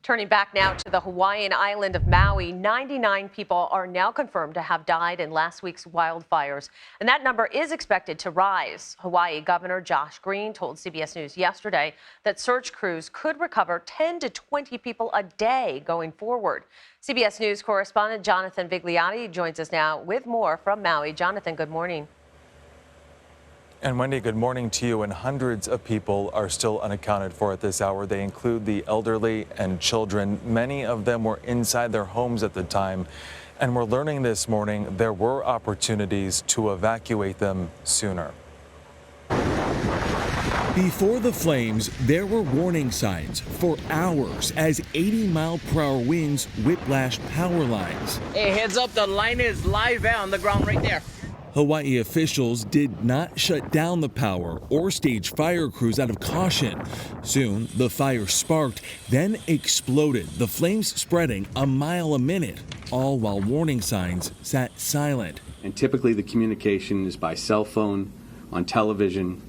Turning back now to the Hawaiian island of Maui, 99 people are now confirmed to have died in last week's wildfires, and that number is expected to rise. Hawaii Governor Josh Green told CBS News yesterday that search crews could recover 10 to 20 people a day going forward. CBS News correspondent Jonathan Vigliotti joins us now with more from Maui. Jonathan, good morning. And Wendy, good morning to you. And hundreds of people are still unaccounted for at this hour. They include the elderly and children. Many of them were inside their homes at the time. And we're learning this morning there were opportunities to evacuate them sooner. Before the flames, there were warning signs for hours as 80-mile-per-hour winds whiplash power lines. Hey, heads up, the line is live out on the ground right there. Hawaii officials did not shut down the power or stage fire crews out of caution. Soon, the fire sparked, then exploded, the flames spreading a mile a minute, all while warning signs sat silent. And typically the communication is by cell phone, on television.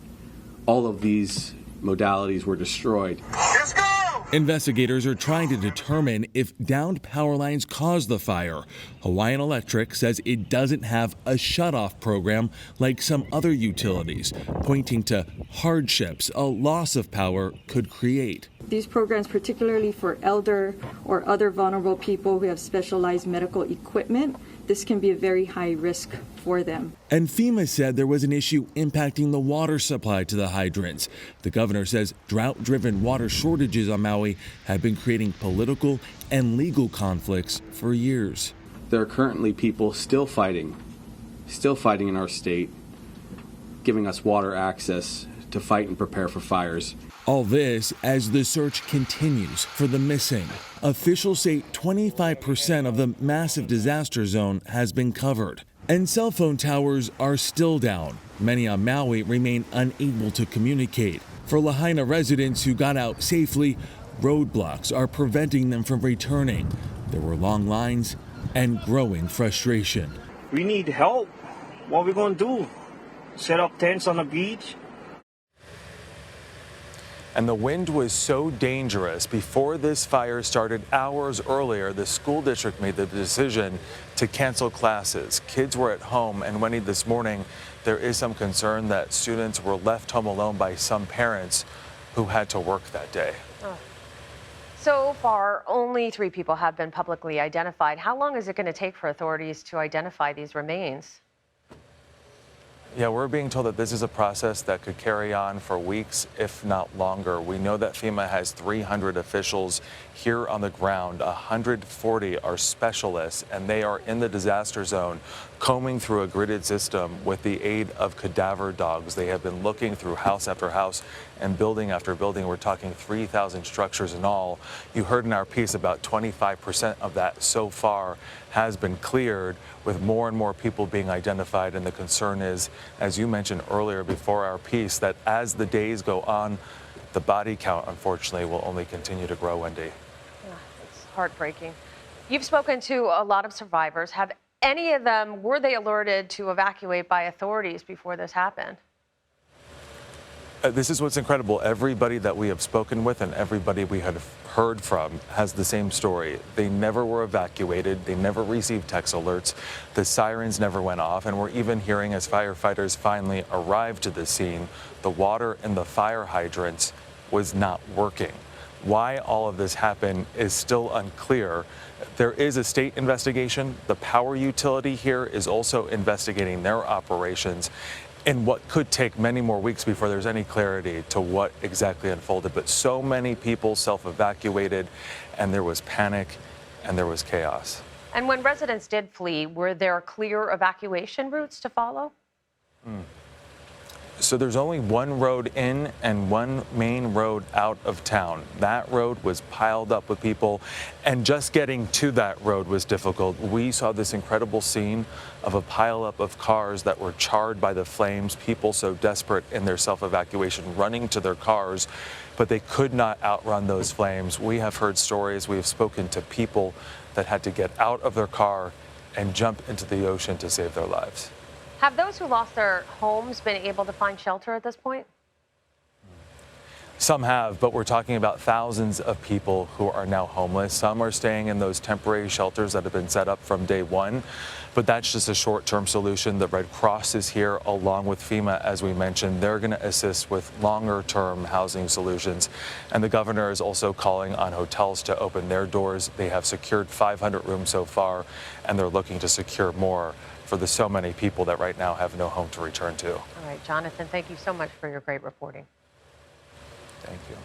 All of these modalities were destroyed. Let's go! Investigators are trying to determine if downed power lines caused the fire. Hawaiian Electric says it doesn't have a shutoff program like some other utilities, pointing to hardships a loss of power could create. These programs, particularly for elder or other vulnerable people who have specialized medical equipment, this can be a very high risk for them. And FEMA said there was an issue impacting the water supply to the hydrants. The governor says drought-driven water shortages on Maui have been creating political and legal conflicts for years. There are currently people still fighting in our state, giving us water access to fight and prepare for fires. All this as the search continues for the missing. Officials say 25% of the massive disaster zone has been covered. And cell phone towers are still down. Many on Maui remain unable to communicate. For Lahaina residents who got out safely, roadblocks are preventing them from returning. There were long lines and growing frustration. We need help. What are we going to do? Set up tents on the beach? And the wind was so dangerous. Before this fire started hours earlier, the school district made the decision to cancel classes. Kids were at home, and Wendy, this morning, there is some concern that students were left home alone by some parents who had to work that day. Oh. So far, only 3 people have been publicly identified. How long is it going to take for authorities to identify these remains? Yeah, we're being told that this is a process that could carry on for weeks, if not longer. We know that FEMA has 300 officials here on the ground. 140 are specialists, and they are in the disaster zone, combing through a gridded system with the aid of cadaver dogs. They have been looking through house after house and building after building. We're talking 3,000 structures in all. You heard in our piece about 25% of that so far has been cleared, with more and more people being identified. And the concern is, as you mentioned earlier before our piece, that as the days go on, the body count, unfortunately, will only continue to grow, Wendy. Yeah, it's heartbreaking. You've spoken to a lot of survivors. Have any of them, were they alerted to evacuate by authorities before this happened? This is what's incredible. Everybody that we have spoken with and everybody we have heard from has the same story. They never were evacuated. They never received text alerts. The sirens never went off. And we're even hearing, as firefighters finally arrived to the scene, the water in the fire hydrants was not working. Why all of this happened is still unclear. There is a state investigation. The power utility here is also investigating their operations, in what could take many more weeks before there's any clarity to what exactly unfolded. But so many people self-evacuated, and there was panic and there was chaos. And when residents did flee, were there clear evacuation routes to follow? So there's only one road in and one main road out of town. That road was piled up with people, and just getting to that road was difficult. We saw this incredible scene of a pileup of cars that were charred by the flames, people so desperate in their self-evacuation running to their cars, but they could not outrun those flames. We have heard stories, we have spoken to people that had to get out of their car and jump into the ocean to save their lives. Have those who lost their homes been able to find shelter at this point? Some have, but we're talking about thousands of people who are now homeless. Some are staying in those temporary shelters that have been set up from day one, but that's just a short-term solution. The Red Cross is here along with FEMA, as we mentioned. They're going to assist with longer-term housing solutions. And the governor is also calling on hotels to open their doors. They have secured 500 rooms so far, and they're looking to secure more for the so many people that right now have no home to return to. All right, Jonathan, thank you so much for your great reporting. Thank you.